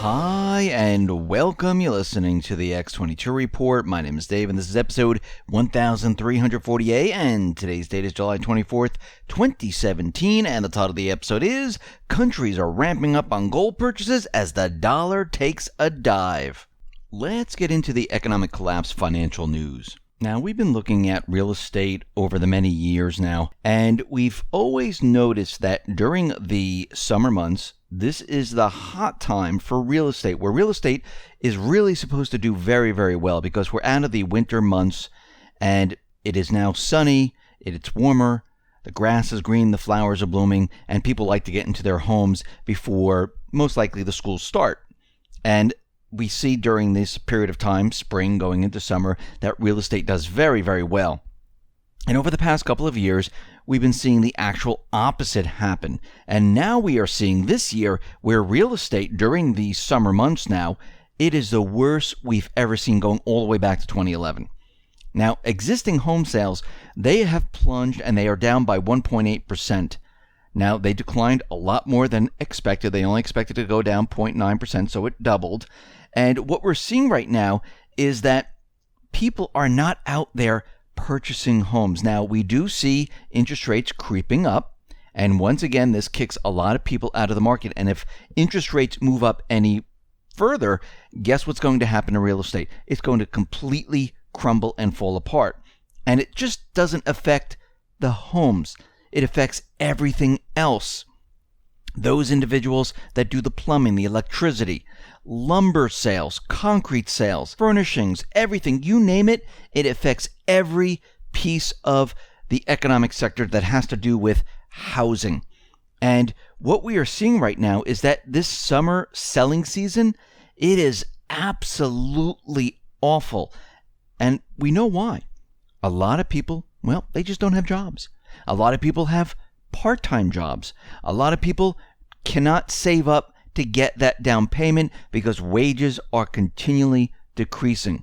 Hi, and welcome. You're listening to the X22 Report. My name is Dave, and this is episode 1348, and today's date is July 24th, 2017, and the title of the episode is Countries Are Ramping Up on Gold Purchases as the Dollar Takes a Dive. Let's get into the economic collapse financial news. Now, we've been looking at real estate over the many years now, and we've always noticed that during the summer months, this is the hot time for real estate, where real estate is really supposed to do very, very well because we're out of the winter months and it is now sunny, it's warmer, the grass is green, the flowers are blooming, and people like to get into their homes before most likely the schools start. And we see during this period of time, spring going into summer, that real estate does very, very well. And over the past couple of years, we've been seeing the actual opposite happen. And now we are seeing this year where real estate during the summer months now, it is the worst we've ever seen, going all the way back to 2011. Now, existing home sales, they have plunged and they are down by 1.8%. Now, they declined a lot more than expected. They only expected to go down 0.9%, so it doubled. And what we're seeing right now is that people are not out there purchasing homes. Now, we do see interest rates creeping up, and once again, this kicks a lot of people out of the market. And if interest rates move up any further, guess what's going to happen to real estate? It's going to completely crumble and fall apart. And it just doesn't affect the homes. It affects everything else. Those individuals that do the plumbing, the electricity, lumber sales, concrete sales, furnishings, everything, you name it, it affects every piece of the economic sector that has to do with housing. And what we are seeing right now is that this summer selling season, it is absolutely awful. And we know why. A lot of people, well, they just don't have jobs. A lot of people have part-time jobs. A lot of people cannot save up to get that down payment because wages are continually decreasing.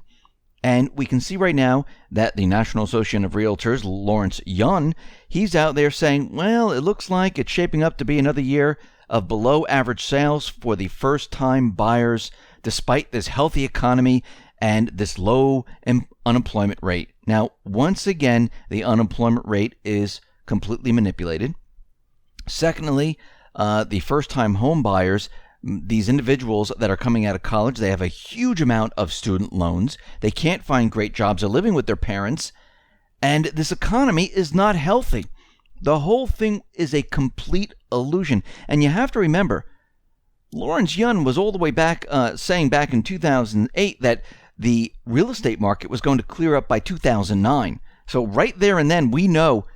And we can see right now that the National Association of Realtors, Lawrence Yellen, he's out there saying, well, it looks like it's shaping up to be another year of below average sales for the first-time buyers, despite this healthy economy and this low unemployment rate. Now, once again, the unemployment rate is completely manipulated. Secondly, the first-time home buyers, these individuals that are coming out of college, they have a huge amount of student loans. They can't find great jobs. They're living with their parents. And this economy is not healthy. The whole thing is a complete illusion. And you have to remember, Lawrence Yellen was all the way back saying back in 2008 that the real estate market was going to clear up by 2009. So right there and then, we know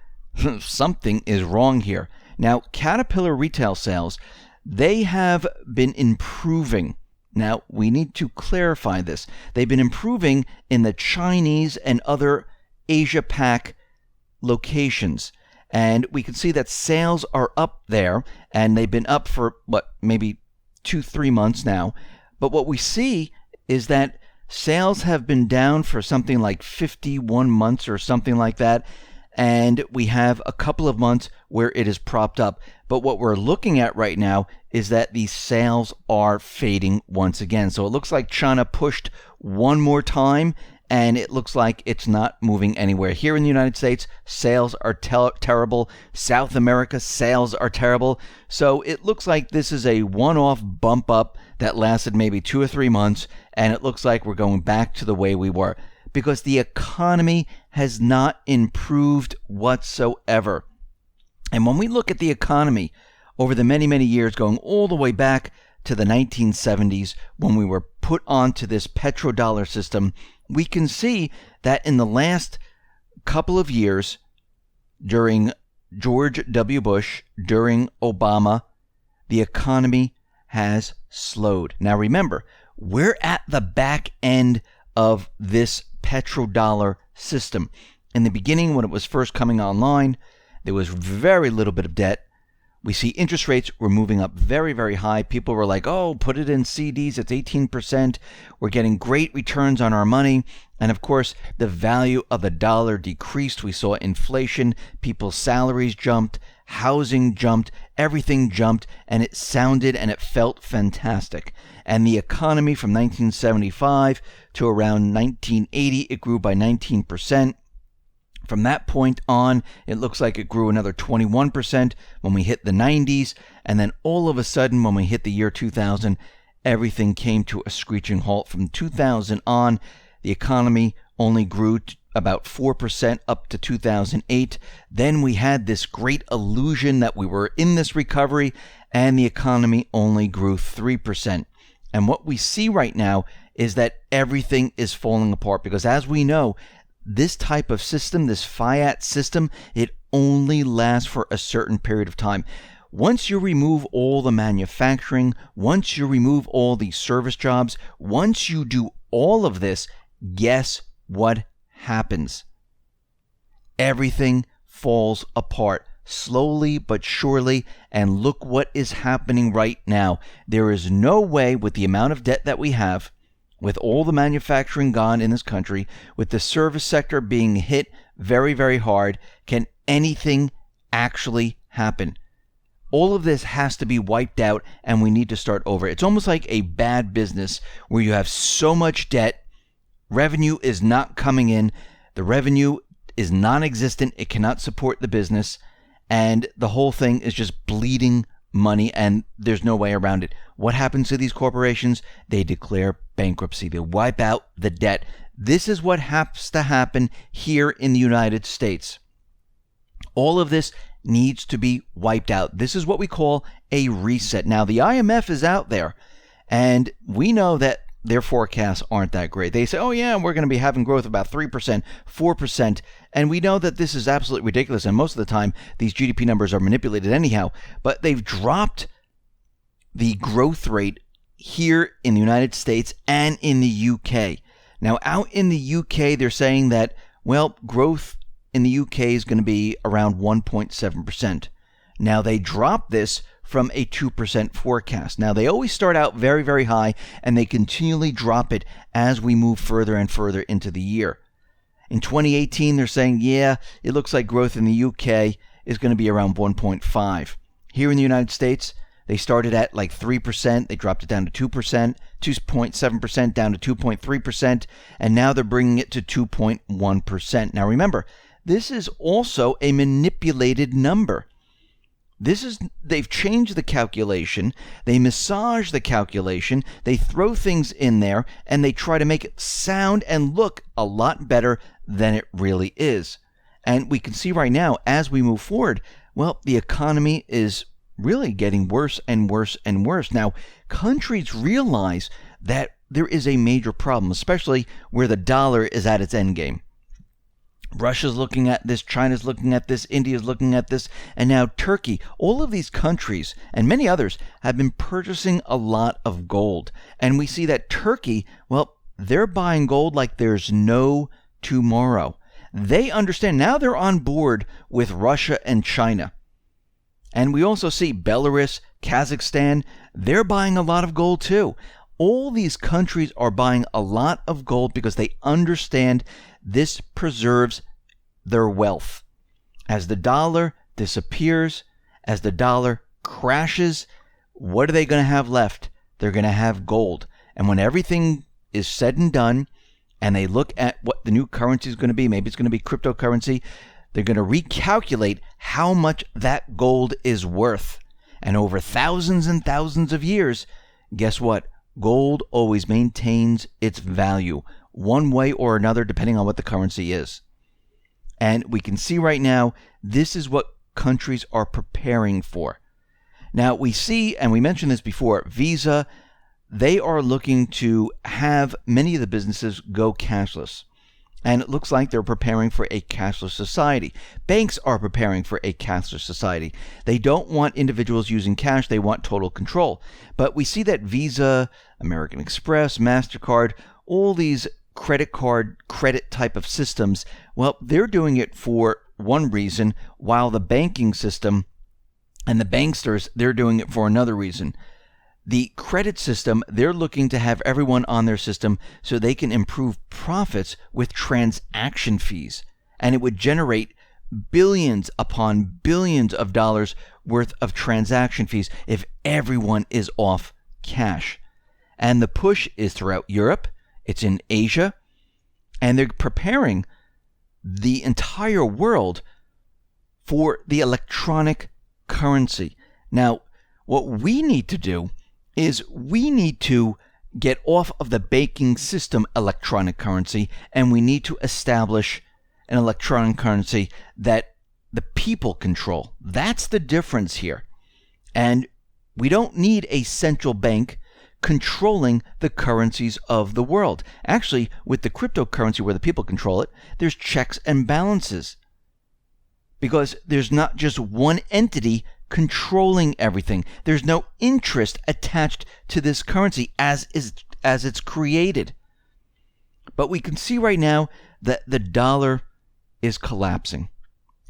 something is wrong here. Now, Caterpillar retail sales, they have been improving. Now, we need to clarify this. They've been improving in the Chinese and other Asia-Pac locations. And we can see that sales are up there, and they've been up for, maybe 2-3 months now. But what we see is that sales have been down for something like 51 months or something like that. And we have a couple of months where it is propped up. But what we're looking at right now is that these sales are fading once again. So it looks like China pushed one more time, and it looks like it's not moving anywhere. Here in the United States, sales are terrible. South America, sales are terrible. So it looks like this is a one-off bump up that lasted maybe 2 or 3 months, and it looks like we're going back to the way we were, because the economy has not improved whatsoever. And when we look at the economy over the many, many years, going all the way back to the 1970s, when we were put onto this petrodollar system, we can see that in the last couple of years, during George W. Bush, during Obama, the economy has slowed. Now remember, we're at the back end of this petrodollar system. In the beginning, when it was first coming online, there was very little bit of debt. We see interest rates were moving up very, very high. People were like, oh, put it in CDs. It's 18%. We're getting great returns on our money. And of course, the value of the dollar decreased. We saw inflation. People's salaries jumped. Housing jumped. Everything jumped. And it sounded and it felt fantastic. And the economy from 1975 to around 1980, it grew by 19%. From that point on, it looks like it grew another 21% when we hit the 90s. And then all of a sudden, when we hit the year 2000, everything came to a screeching halt. From 2000 on, the economy only grew about 4% up to 2008. Then we had this great illusion that we were in this recovery, and the economy only grew 3%. And what we see right now is that everything is falling apart because, as we know, this type of system, this fiat system, it only lasts for a certain period of time. Once you remove all the manufacturing, once you remove all the service jobs, once you do all of this, guess what happens? Everything falls apart slowly but surely, and look what is happening right now. There is no way, with the amount of debt that we have, with all the manufacturing gone in this country, with the service sector being hit very, very hard, can anything actually happen? All of this has to be wiped out, and we need to start over. It's almost like a bad business where you have so much debt, revenue is not coming in, the revenue is non-existent, it cannot support the business, and the whole thing is just bleeding money, and there's no way around it. What happens to these corporations? They declare bankruptcy. They wipe out the debt. This is what has to happen here in the United States. All of this needs to be wiped out. This is what we call a reset. Now, the IMF is out there, and we know that their forecasts aren't that great. They say, oh yeah, we're going to be having growth about 3%, 4%, and we know that this is absolutely ridiculous, and most of the time, these GDP numbers are manipulated anyhow, but they've dropped the growth rate here in the United States and in the UK. Now, out in the UK, they're saying that, well, growth in the UK is going to be around 1.7%. Now, they dropped this from a 2% forecast. Now, they always start out very, very high, and they continually drop it as we move further and further into the year. In 2018, they're saying, yeah, it looks like growth in the UK is going to be around 1.5. Here in the United States, they started at like 3%, they dropped it down to 2%, 2.7% down to 2.3%, and now they're bringing it to 2.1%. Now remember, this is also a manipulated number. They've changed the calculation, they massage the calculation, they throw things in there, and they try to make it sound and look a lot better than it really is. And we can see right now, as we move forward, well, the economy is really getting worse and worse and worse. Now, countries realize that there is a major problem, especially where the dollar is at its end game. Russia's looking at this, China's looking at this, India's looking at this, and now Turkey. All of these countries and many others have been purchasing a lot of gold. And we see that Turkey, well, they're buying gold like there's no tomorrow. They understand. Now they're on board with Russia and China. And we also see Belarus, Kazakhstan, they're buying a lot of gold too. All these countries are buying a lot of gold because they understand this preserves their wealth. As the dollar disappears, as the dollar crashes, what are they going to have left? They're going to have gold. And when everything is said and done, and they look at what the new currency is going to be, maybe it's going to be cryptocurrency, they're going to recalculate how much that gold is worth. And over thousands and thousands of years, guess what? Gold always maintains its value, one way or another, depending on what the currency is. And we can see right now, this is what countries are preparing for. Now, we see, and we mentioned this before, Visa, they are looking to have many of the businesses go cashless. And it looks like they're preparing for a cashless society. Banks are preparing for a cashless society. They don't want individuals using cash. They want total control. But we see that Visa, American Express, MasterCard, all these credit type of systems, well, they're doing it for one reason, while the banking system And the banksters, they're doing it for another reason. The credit system, they're looking to have everyone on their system so they can improve profits with transaction fees. And it would generate billions upon billions of dollars worth of transaction fees if everyone is off cash. And the push is throughout Europe, it's in Asia, and they're preparing the entire world for the electronic currency. Now, what we need to do is we need to get off of the banking system electronic currency, and we need to establish an electronic currency that the people control. That's the difference here. And we don't need a central bank controlling the currencies of the world. Actually, with the cryptocurrency where the people control it, there's checks and balances. Because there's not just one entity controlling everything. There's no interest attached to this currency as it's created. But we can see right now that the dollar is collapsing.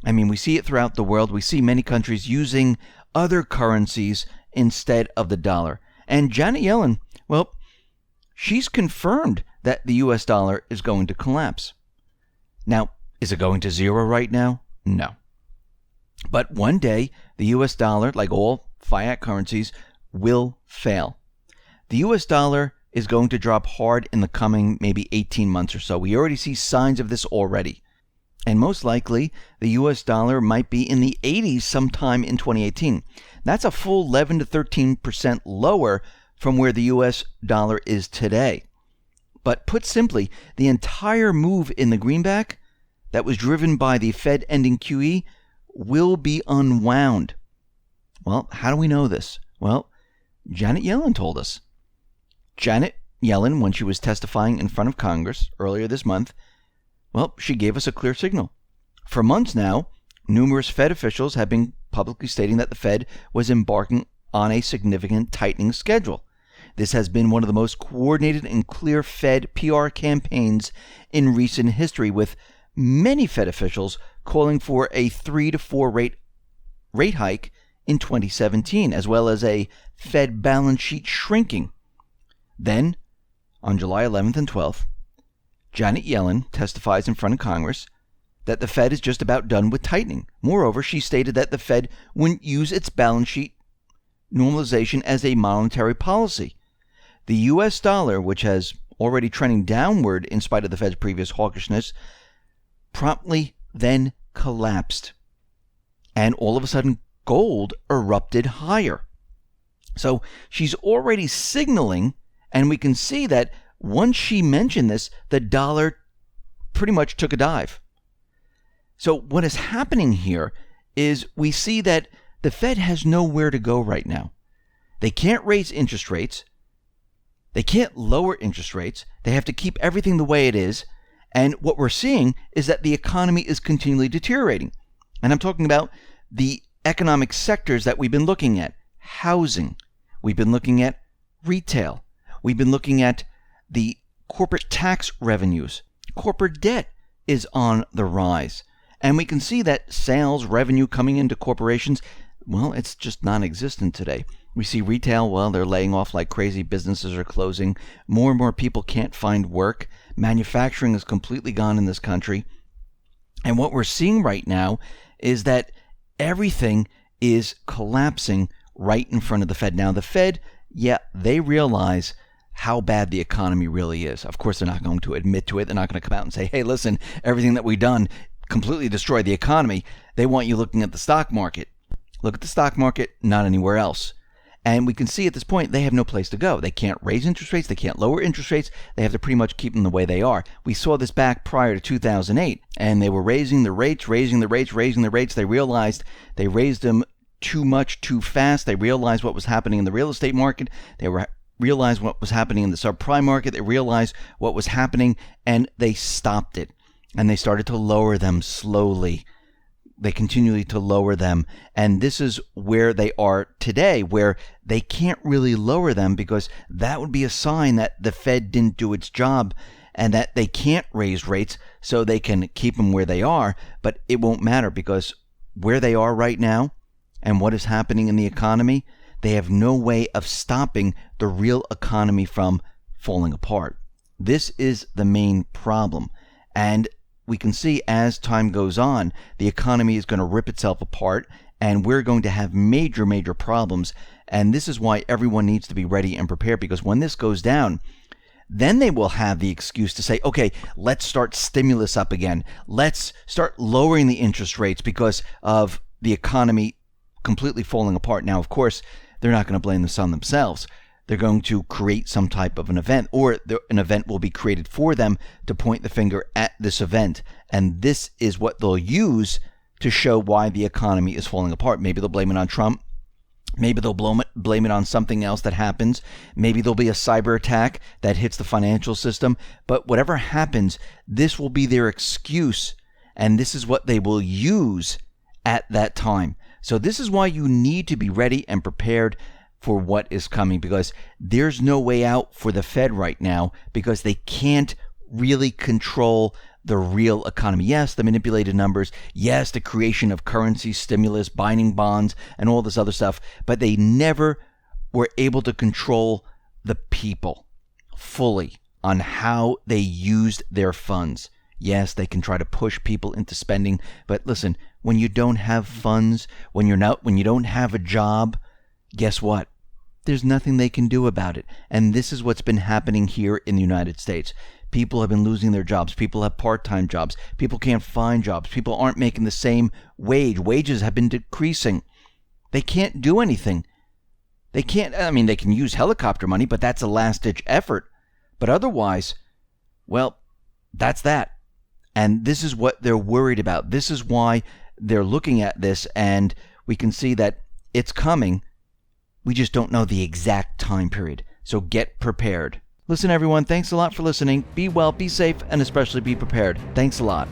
I mean, we see it throughout the world. We see many countries using other currencies instead of the dollar. And Janet Yellen, well, she's confirmed that the US dollar is going to collapse. Now, is it going to zero right now? No. But one day, the US dollar, like all fiat currencies, will fail. The US dollar is going to drop hard in the coming maybe 18 months or so. We already see signs of this already. And most likely, the US dollar might be in the 80s sometime in 2018. That's a full 11 to 13% lower from where the US dollar is today. But put simply, the entire move in the greenback that was driven by the Fed ending QE will be unwound. Well, how do we know this? Well, Janet Yellen told us. Janet Yellen, when she was testifying in front of Congress earlier this month, well, she gave us a clear signal. For months now, numerous Fed officials have been publicly stating that the Fed was embarking on a significant tightening schedule. This has been one of the most coordinated and clear Fed PR campaigns in recent history, with many Fed officials calling for a 3 to 4 rate hike in 2017, as well as a Fed balance sheet shrinking. Then, on July 11th and 12th, Janet Yellen testifies in front of Congress that the Fed is just about done with tightening. Moreover, she stated that the Fed wouldn't use its balance sheet normalization as a monetary policy. The U.S. dollar, which has already trending downward in spite of the Fed's previous hawkishness, promptly then collapsed. And all of a sudden, gold erupted higher. So she's already signaling, and we can see that once she mentioned this, the dollar pretty much took a dive. So what is happening here is we see that the Fed has nowhere to go right now. They can't raise interest rates. They can't lower interest rates. They have to keep everything the way it is. And what we're seeing is that the economy is continually deteriorating. And I'm talking about the economic sectors that we've been looking at. Housing. We've been looking at retail. We've been looking at the corporate tax revenues. Corporate debt is on the rise. And we can see that sales revenue coming into corporations, well, it's just non-existent today. We see retail, well, they're laying off like crazy. Businesses are closing. More and more people can't find work. Manufacturing is completely gone in this country. And what we're seeing right now is that everything is collapsing right in front of the Fed. Now, the Fed, yeah, they realize how bad the economy really is. Of course, they're not going to admit to it. They're not going to come out and say, hey, listen, everything that we've done completely destroyed the economy. They want you looking at the stock market. Look at the stock market, not anywhere else. And we can see at this point, they have no place to go. They can't raise interest rates. They can't lower interest rates. They have to pretty much keep them the way they are. We saw this back prior to 2008, and they were raising the rates. They realized they raised them too much, too fast. They realized what was happening in the real estate market. They realized what was happening in the subprime market. They realized what was happening, and they stopped it. And they started to lower them slowly. They continually to lower them. And this is where they are today, where they can't really lower them because that would be a sign that the Fed didn't do its job and that they can't raise rates so they can keep them where they are. But it won't matter because where they are right now and what is happening in the economy, they have no way of stopping the real economy from falling apart. This is the main problem. And we can see as time goes on, the economy is going to rip itself apart, and we're going to have major, major problems. And this is why everyone needs to be ready and prepared, because when this goes down, then they will have the excuse to say, okay, let's start stimulus up again. Let's start lowering the interest rates because of the economy completely falling apart. Now, of course, they're not going to blame this on themselves. They're going to create some type of an event, or an event will be created for them to point the finger at this event. And this is what they'll use to show why the economy is falling apart. Maybe they'll blame it on Trump. Maybe they'll blame it on something else that happens. Maybe there'll be a cyber attack that hits the financial system. But whatever happens, this will be their excuse, and this is what they will use at that time. So this is why you need to be ready and prepared for what is coming, because there's no way out for the Fed right now, because they can't really control the real economy. Yes, the manipulated numbers. Yes, the creation of currency, stimulus, binding bonds, and all this other stuff. But they never were able to control the people fully on how they used their funds. Yes, they can try to push people into spending. But listen, when you don't have funds, when you don't have a job, guess what? There's nothing they can do about it. And this is what's been happening here in the United States. People have been losing their jobs. People have part-time jobs. People can't find jobs. People aren't making the same wage. Wages have been decreasing. They can't do anything. They can't, they can use helicopter money, but that's a last-ditch effort. But otherwise, well, that's that. And this is what they're worried about. This is why they're looking at this, and we can see that it's coming. We just don't know the exact time period. So get prepared. Listen, everyone, thanks a lot for listening. Be well, be safe, and especially be prepared. Thanks a lot.